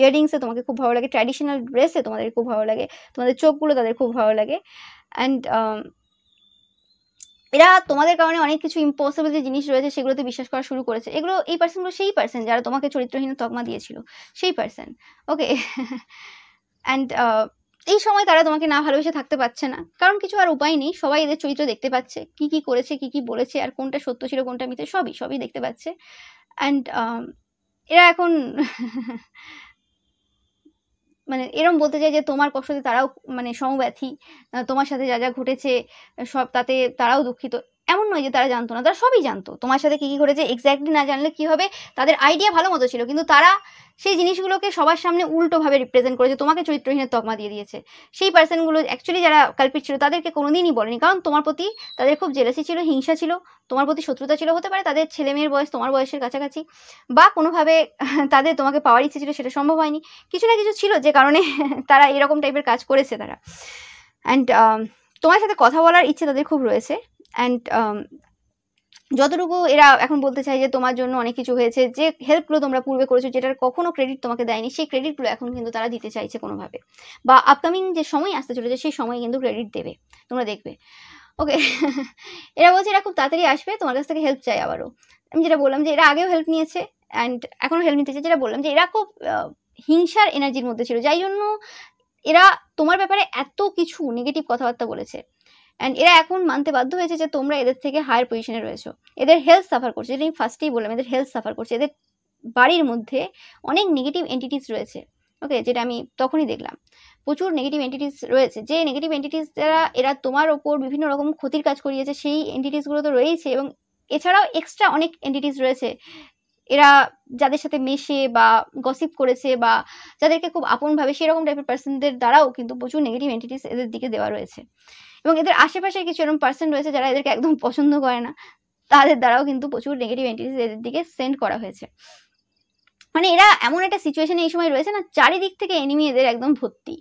ইয়াররিংসে তোমাকে খুব ভালো লাগে, ট্র্যাডিশনাল ড্রেসে তোমাদের খুব ভালো লাগে, তোমাদের চোখগুলো তাদের খুব ভালো লাগে। অ্যান্ড এরা তোমাদের কারণে অনেক কিছু ইম্পসিবল যে জিনিস রয়েছে সেগুলোতে বিশ্বাস করা শুরু করেছে। এগুলো এই পার্সনগুলো সেই পার্সন যারা তোমাকে চরিত্রহীন তকমা দিয়েছিল, সেই পার্সন। ওকে, অ্যান্ড এই সময় তারা তোমাকে না ভালোবেসে থাকতে পারছে না, কারণ কিছু আর উপায় নেই, সবাই এদের চরিত্র দেখতে পাচ্ছে, কি কি করেছে, কি কি বলেছে, আর কোনটা সত্য ছিল কোনটা মিথ্যে সবই দেখতে পাচ্ছে। অ্যান্ড এরা এখন মানে এরম বলতে চাই যে তোমার কষ্টতে তারাও মানে সমব্যথী, তোমার সাথে যা যা ঘটেছে সব তাতে তারাও দুঃখিত। এমন নয় যে তারা জানতো না, তারা সবই জানতো তোমার সাথে কি কি ঘটেছে। এক্স্যাক্টলি না জানলে কি হবে, তাদের আইডিয়া ভালো মতো ছিল, কিন্তু তারা সেই জিনিসগুলোকে সবার সামনে উল্টোভাবে রিপ্রেজেন্ট করেছে, তোমাকে চরিত্রহীনের তকমা দিয়ে দিয়েছে। সেই পার্সনগুলো অ্যাকচুয়ালি যারা কালপিট ছিল তাদেরকে কোনোদিনই বলেনি, কারণ তোমার প্রতি তাদের খুব জেলাসি ছিল, হিংসা ছিল, তোমার প্রতি শত্রুতা ছিল। হতে পারে তাদের ছেলে মেয়ের বয়স তোমার বয়সের কাছাকাছি, বা কোনোভাবে তাদের তোমাকে পাওয়ার ইচ্ছে ছিল, সেটা সম্ভব হয়নি, কিছু না কিছু ছিল যে কারণে তারা এরকম টাইপের কাজ করেছে তারা। অ্যান্ড তোমার সাথে কথা বলার ইচ্ছে তাদের খুব রয়েছে। অ্যান্ড যতটুকু এরা এখন বলতে চাই যে তোমার জন্য অনেক কিছু হয়েছে, যে হেল্পগুলো তোমরা পূর্বে করেছো যেটার কখনো ক্রেডিট তোমাকে দেয়নি, সেই ক্রেডিটগুলো এখন কিন্তু তারা দিতে চাইছে কোনোভাবে, বা আপকামিং যে সময় আসতে চলেছে সেই সময় কিন্তু ক্রেডিট দেবে, তোমরা দেখবে। ওকে, এরা বলছে এরা খুব তাড়াতাড়ি আসবে, তোমার কাছ থেকে হেল্প চাই আবারও। আমি যেটা বললাম যে এরা আগেও হেল্প নিয়েছে অ্যান্ড এখনও হেল্প নিতে চাই, যেটা বললাম যে এরা খুব হিংসার এনার্জির মধ্যে ছিল, যাই জন্য এরা তোমার ব্যাপারে এত কিছু নেগেটিভ কথাবার্তা বলেছে। অ্যান্ড এরা এখন মানতে বাধ্য হয়েছে যে তোমরা এদের থেকে হায়ার পজিশনে রয়েছো, এদের হেলথ সাফার করছে, যেটা আমি ফার্স্টেই বললাম, এদের হেলথ সাফার করছে, এদের বাড়ির মধ্যে অনেক নেগেটিভ এন্টিটিস রয়েছে। ওকে, যেটা আমি তখনই দেখলাম, প্রচুর নেগেটিভ এন্টিটিস রয়েছে, যে নেগেটিভ এন্টিটিস দ্বারা এরা তোমার ওপর বিভিন্ন রকম ক্ষতির কাজ করিয়েছে, সেই এন্টিটিসগুলো তো রয়েছে, এবং এছাড়াও এক্সট্রা অনেক এন্টিটিস রয়েছে এরা যাদের সাথে মেশে বা গসিপ করেছে বা যাদেরকে খুব আপন ভাবে সেরকম টাইপের পার্সনদের দ্বারাও কিন্তু প্রচুর নেগেটিভ এন্টিটিস এদের দিকে দেওয়া রয়েছে। এবং এদের আশেপাশে কিছু এরকম পার্সন রয়েছে যারা এদেরকে একদম পছন্দ করে না, তাদের দ্বারাও কিন্তু প্রচুর নেগেটিভ এন্টিটিস এদের দিকে সেন্ড করা হয়েছে। মানে এরা এমন একটা সিচুয়েশনে এই সময় রয়েছে না, চারিদিক থেকে এনিমি এদের একদম ভর্তি,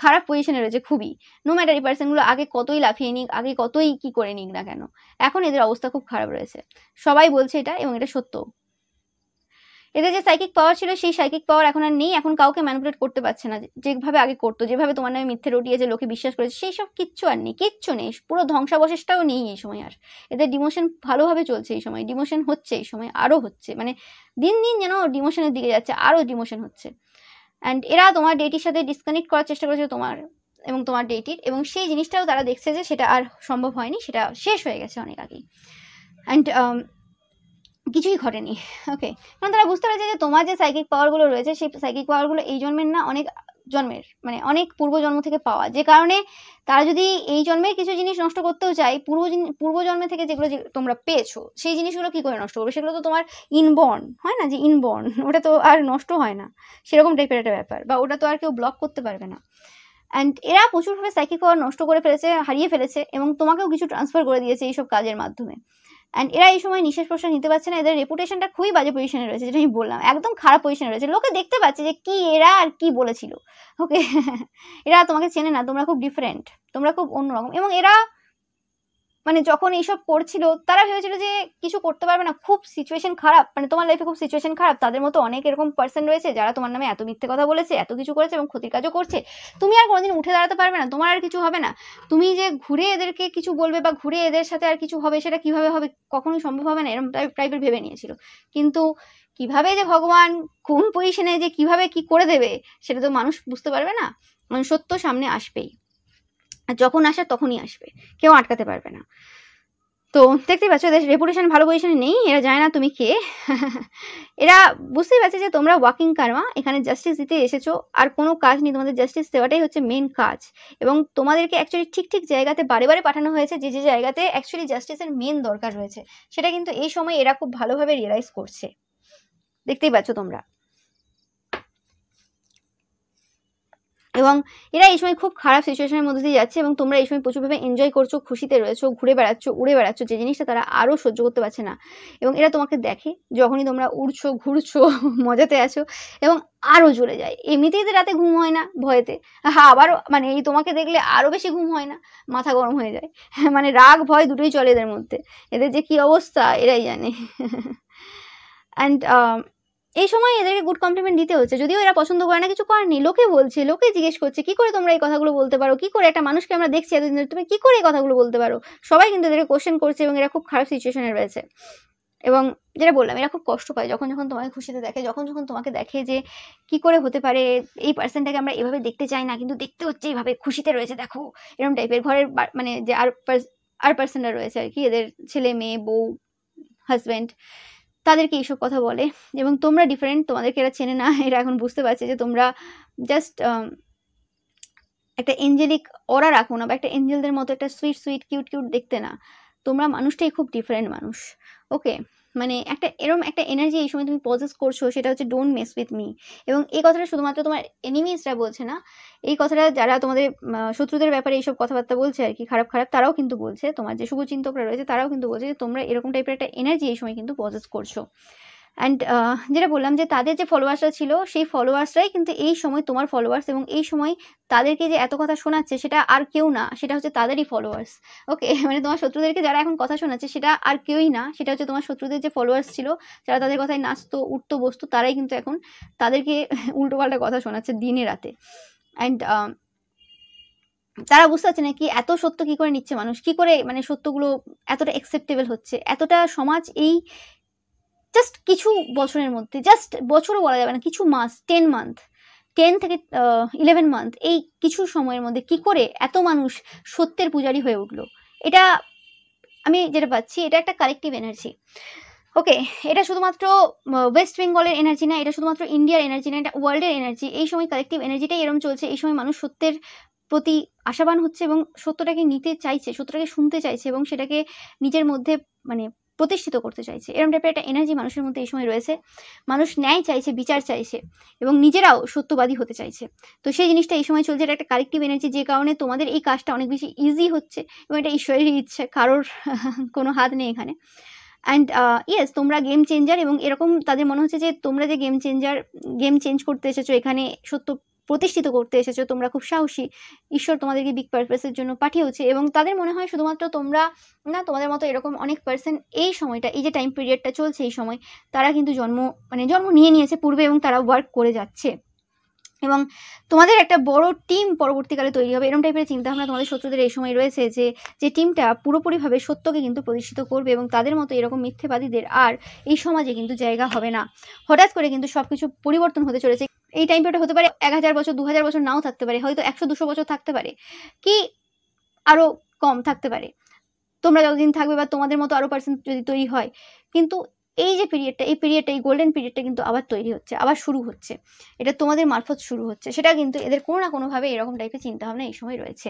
খারাপ পজিশনে রয়েছে খুবই। নো ম্যাটার এই পার্সনগুলো আগে কতই লাফিয়ে নিক, আগে কতই কি করে নিক না কেন, এখন এদের অবস্থা খুব খারাপ রয়েছে। সবাই বলছে এটা এবং এটা সত্য। এদের যে সাইকিক পাওয়ার ছিল সেই সাইকিক পাওয়ার এখন আর নেই, এখন কাউকে ম্যানিপুলেট করতে পারছে না যেভাবে আগে করতো, যেভাবে তোমার নামে মিথ্যে রটিয়েছে লোকে বিশ্বাস করেছে, সেই সব কিচ্ছু আর নেই, কিচ্ছু নেই, পুরো ধ্বংসাবশেষটাও নেই এই সময় আর। এদের ডিমোশন ভালোভাবে চলছে এই সময়, ডিমোশন হচ্ছে এই সময়, আরও হচ্ছে, মানে দিন দিন যেন ডিমোশনের দিকে যাচ্ছে, আরও ডিমোশন হচ্ছে। অ্যান্ড এরা তোমার ডেটির সাথে ডিসকানেক্ট করার চেষ্টা করেছে তোমার এবং তোমার ডেটির, এবং সেই জিনিসটাও তারা দেখছে যে সেটা আর সম্ভব হয়নি, সেটা শেষ হয়ে গেছে অনেক আগেই। অ্যান্ড কিছুই ঘটেনি। ওকে, কারণ তারা বুঝতে পারছে যে তোমার যে সাইকিক পাওয়ারগুলো রয়েছে সেই সাইকিক পাওয়ারগুলো এই জন্মের না, অনেক জন্মের, মানে অনেক পূর্বজন্ম থেকে পাওয়া, যে কারণে তারা যদি এই জন্মের কিছু জিনিস নষ্ট করতেও চায়, পূর্বজন্মে থেকে যেগুলো তোমরা পেয়েছো সেই জিনিসগুলো কি করে নষ্ট করবে, সেগুলো তো তোমার ইনবর্ন হয় না, যে ইনবর্ন ওটা তো আর নষ্ট হয় না, সেরকম টাইপের একটা ব্যাপার, বা ওটা তো আর কেউ ব্লক করতে পারবে না। অ্যান্ড এরা প্রচুরভাবে সাইকিক পাওয়ার নষ্ট করে ফেলেছে, হারিয়ে ফেলেছে, এবং তোমাকেও কিছু ট্রান্সফার করে দিয়েছে এইসব কাজের মাধ্যমে। অ্যান্ড এরা এই সময় নিঃশ্বাস প্রশ্বাস নিতে পারছে না, এদের রেপুটেশনটা খুবই বাজে পজিশনে রয়েছে, যেটা আমি বললাম একদম খারাপ পজিশনে রয়েছে, লোকে দেখতে পাচ্ছে যে কি এরা আর কি বলেছিল। ওকে, এরা তোমাকে চেনে না, তোমরা খুব ডিফারেন্ট, তোমরা খুব অন্যরকম। এবং এরা মানে যখন এইসব করছিল তারা ভেবেছিল যে কিছু করতে পারবে না, খুব সিচুয়েশন খারাপ, মানে তোমার লাইফে খুব সিচুয়েশন খারাপ, তাদের মতো অনেক এরকম পার্সন রয়েছে যারা তোমার নামে এত মিথ্যে কথা বলেছে, এত কিছু করেছে এবং ক্ষতির কাজও করছে, তুমি আর কোনোদিন উঠে দাঁড়াতে পারবে না, তোমার আর কিছু হবে না, তুমি যে ঘুরে এদেরকে কিছু বলবে বা ঘুরে এদের সাথে আর কিছু হবে সেটা কিভাবে হবে, কখনোই সম্ভব হবে না, এরকম টাইপের ভেবে নিয়েছিল। কিন্তু কিভাবে যে ভগবান কোন পজিশনে যে কিভাবে কি করে দেবে সেটা তো মানুষ বুঝতে পারবে না, মানে সত্য সামনে আসবেই, আর যখন আসার তখনই আসবে, কেউ আটকাতে পারবে না। তো দেখতেই পাচ্ছ এদের রেপুটেশন ভালো পজিশনে নেই, এরা জানে না তুমি কে। এরা বুঝতেই পারছে যে তোমরা ওয়াকিং কার্মা, এখানে জাস্টিস দিতে এসেছো, আর কোনো কাজ নেই, তোমাদের জাস্টিস দেওয়াটাই হচ্ছে মেন কাজ, এবং তোমাদেরকে অ্যাকচুয়ালি ঠিক ঠিক জায়গাতে বারে বারে পাঠানো হয়েছে, যে যে জায়গাতে অ্যাকচুয়ালি জাস্টিসের মেন দরকার রয়েছে, সেটা কিন্তু এই সময় এরা খুব ভালোভাবে রিয়েলাইজ করছে, দেখতেই পাচ্ছ তোমরা। এবং এরা এই সময় খুব খারাপ সিচুয়েশনের মধ্যে দিয়ে যাচ্ছে, এবং তোমরা এই সময় প্রচুরভাবে এনজয় করছো, খুশিতে রয়েছো, ঘুরে বেড়াচ্ছ, উড়ে বেড়াচ্ছ, যে জিনিসটা তারা আরও সহ্য করতে পারছে না। এবং এরা তোমাকে দেখে যখনই তোমরা উড়ছো, ঘুরছো, মজাতে আছো, এবং আরও জ্বলে যায়। এমনিতেই তো রাতে ঘুম হয় না ভয়েতে, হ্যাঁ আবারও মানে এই তোমাকে দেখলে আরও বেশি ঘুম হয় না, মাথা গরম হয়ে যায়, মানে রাগ ভয় দুটোই চলে এদের মধ্যে, এদের যে কী অবস্থা এরাই জানে। অ্যান্ড এই সময় এদেরকে গুড কমপ্লিমেন্ট দিতে হচ্ছে, যদিও এরা পছন্দ করে না, কিছু করার নেই, লোকে বলছে, লোকে জিজ্ঞেস করছে কি করে তোমরা এই কথাগুলো বলতে পারো, কি করে একটা মানুষকে আমরা দেখছি এতদিন ধরে, তুমি কি করে এই কথাগুলো বলতে পারো, সবাই কিন্তু এদেরকে কোশ্চেন করছে, এবং এরা খুব খারাপ সিচুয়েশনে রয়েছে। এবং যেটা বললাম এরা খুব কষ্ট পায় যখন যখন তোমাকে খুশিতে দেখে, যখন যখন তোমাকে দেখে যে কি করে হতে পারে এই পার্সনটাকে আমরা এভাবে দেখতে চাই না, কিন্তু দেখতে হচ্ছে এইভাবে, খুশিতে রয়েছে দেখো, এরকম টাইপের। ঘরের মানে যে আর পার্সনরা রয়েছে আর কি, এদের ছেলে মেয়ে বউ হাজব্যান্ড, তাদেরকে এইসব কথা বলে। এবং তোমরা ডিফারেন্ট, তোমাদেরকে এরা চেনে না, এরা এখন বুঝতে পারছে যে তোমরা জাস্ট একটা এঞ্জেলিক অরা রাখো না, বা একটা এঞ্জেলদের মতো একটা সুইট সুইট কিউট কিউট দেখতে না, তোমরা মানুষটাই খুব ডিফারেন্ট মানুষ। ওকে, মানে একটা এরকম একটা এনার্জি এই সময় তুমি পজেস করছো, সেটা হচ্ছে ডোন্ট মেস উইথ মি। এবং এই কথাটা শুধুমাত্র তোমার এনিমিজরা বলছে না, এই কথাটা যারা তোমাদের শত্রুদের ব্যাপারে এইসব কথাবার্তা বলছে আর কি, খারাপ খারাপ, তারাও কিন্তু বলছে, তোমার যে শুভচিন্তকরা রয়েছে তারাও কিন্তু বলছে যে তোমরা এরকম টাইপের একটা এনার্জি এই সময় কিন্তু পজেস করছো। অ্যান্ড যেটা বললাম যে তাদের যে ফলোয়ার্সরা ছিল সেই ফলোয়ার্সরাই কিন্তু এই সময় তোমার ফলোয়ার্স, এবং এই সময় তাদেরকে যে এত কথা শোনাচ্ছে সেটা আর কেউ না, সেটা হচ্ছে তাদেরই ফলোয়ার্স। ওকে, মানে তোমার শত্রুদেরকে যারা এখন কথা শোনাচ্ছে সেটা আর কেউই না, সেটা হচ্ছে তোমার শত্রুদের যে ফলোয়ার্স ছিল, যারা তাদের কথায় নাচতো উঠতো বসতো, তারাই কিন্তু এখন তাদেরকে উল্টোপাল্টা কথা শোনাচ্ছে দিনে রাতে। অ্যান্ড তারা বুঝতে পারছে না কি এত সত্য কি করে নিচ্ছে মানুষ, কি করে মানে সত্যগুলো এতটা অ্যাকসেপ্টেবল হচ্ছে, এতটা সমাজ এই জাস্ট কিছু বছরের মধ্যে, জাস্ট বছরও বলা যাবে না, কিছু মাস, 10 থেকে 11 মান্থ, এই কিছু সময়ের মধ্যে কি করে এত মানুষ সত্যের পূজারী হয়ে উঠলো। এটা আমি যেটা পাচ্ছি, এটা একটা কালেকটিভ এনার্জি। ওকে, এটা শুধুমাত্র ওয়েস্ট বেঙ্গলের এনার্জি না, এটা শুধুমাত্র ইন্ডিয়ার এনার্জি না, এটা ওয়ার্ল্ডের এনার্জি। এই সময় কালেকটিভ এনার্জিটাই এরকম চলছে, এই সময় মানুষ সত্যের প্রতি আশাবান হচ্ছে এবং সত্যটাকে নিতে চাইছে, সত্যটাকে শুনতে চাইছে, এবং সেটাকে নিজের মধ্যে মানে প্রতিষ্ঠিত করতে চাইছে, এরকম টাইপের একটা এনার্জি মানুষের মধ্যে এই সময় রয়েছে। মানুষ ন্যায় চাইছে, বিচার চাইছে এবং নিজেরাও সত্যবাদী হতে চাইছে। তো সেই জিনিসটা এই সময় চলছে, এটা একটা কালেকটিভ এনার্জি, যে কারণে তোমাদের এই কাজটা অনেক বেশি ইজি হচ্ছে এবং এটা ঈশ্বরেরই ইচ্ছে, কারোর কোনো হাত নেই এখানে। অ্যান্ড ইয়েস, তোমরা গেম চেঞ্জার, এবং এরকম তাদের মনে হচ্ছে যে তোমরা যে গেম চেঞ্জ করতে এসেছো, এখানে সত্য প্রতিষ্ঠিত করতে এসেছো, তোমরা খুব সাহসী, ঈশ্বর তোমাদেরকে বিগ পারপাসের জন্য পাঠিয়েছে। এবং তাদের মনে হয় শুধুমাত্র তোমরা না, তোমাদের মতো এরকম অনেক পার্সন এই সময়টা, এই যে টাইম পিরিয়ডটা চলছে এই সময়, তারা কিন্তু জন্ম নিয়ে নিয়েছে পূর্বে এবং তারা ওয়ার্ক করে যাচ্ছে এবং তোমাদের একটা বড় টিম পরবর্তীকালে তৈরি হবে। এরকম টাইপের চিন্তাভাবনা তোমাদের শত্রুদের এই সময় রয়েছে, যে টিমটা পুরোপুরিভাবে সত্যকে কিন্তু প্রতিষ্ঠিত করবে এবং তাদের মতো এরকম মিথ্যেবাদীদের আর এই সমাজে কিন্তু জায়গা হবে না। হঠাৎ করে কিন্তু সব কিছু পরিবর্তন হতে চলেছে। এই টাইম পিরিয়ডটা হতে পারে 1000 বছর, 2000 বছর নাও থাকতে পারে, হয়তো 100-200 বছর থাকতে পারে, কি আরও কম থাকতে পারে। তোমরা যতদিন থাকবে বা তোমাদের মতো আরও পার্সন যদি তৈরি হয়, কিন্তু এই যে পিরিয়ডটা, এই গোল্ডেন পিরিয়ডটা কিন্তু আবার তৈরি হচ্ছে, আবার শুরু হচ্ছে, এটা তোমাদের মারফত শুরু হচ্ছে। সেটা কিন্তু এদের কোনো না কোনোভাবে এরকম টাইপের চিন্তাভাবনা এই সময় রয়েছে।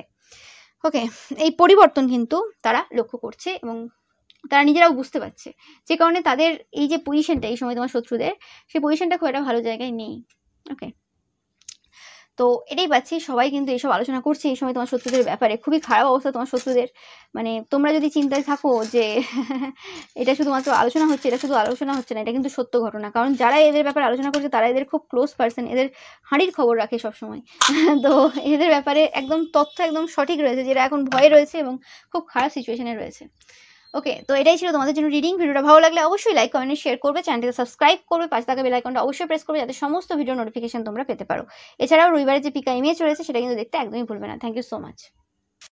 ওকে, এই পরিবর্তন কিন্তু তারা লক্ষ্য করছে এবং তারা নিজেরাও বুঝতে পারছে, যে কারণে তাদের এই যে পজিশনটা এই সময় তোমার শত্রুদের, সেই পজিশনটা খুব একটা ভালো জায়গায় নেই। ওকে, তো এটাই পাচ্ছি, সবাই কিন্তু এইসব আলোচনা করছে এই সময় তোমার শত্রুদের ব্যাপারে। খুবই খারাপ অবস্থা তোমার শত্রুদের। মানে তোমরা যদি চিন্তায় থাকো যে এটা শুধুমাত্র আলোচনা হচ্ছে, এটা শুধু আলোচনা হচ্ছে না, এটা কিন্তু সত্য ঘটনা। কারণ যারা এদের ব্যাপারে আলোচনা করছে তারা এদের খুব ক্লোজ পার্সন, এদের হাঁড়ির খবর রাখে সবসময়। তো এদের ব্যাপারে একদম তথ্য একদম সঠিক রয়েছে, যেটা এখন ভয়ে রয়েছে এবং খুব খারাপ সিচুয়েশনে রয়েছে। ওকে, তো এটাই ছিল তোমাদের জন্য রিডিং। ভিডিওটা ভালো লাগলে অবশ্যই লাইক, কমেন্ট, শেয়ার করবে, চ্যানেলটাকে সাবস্ক্রাইব করবে, পাশে থাকা বেল আইকনটা অবশ্যই প্রেস করবে, যাতে সমস্ত ভিডিও নোটিফিকেশন তোমরা পেতে পারো। এছাড়াও রবিবারের যে পিকা ইমেজ রয়েছে সেটা কিন্তু দেখতে একদমই ভুলবে না। Thank you so much.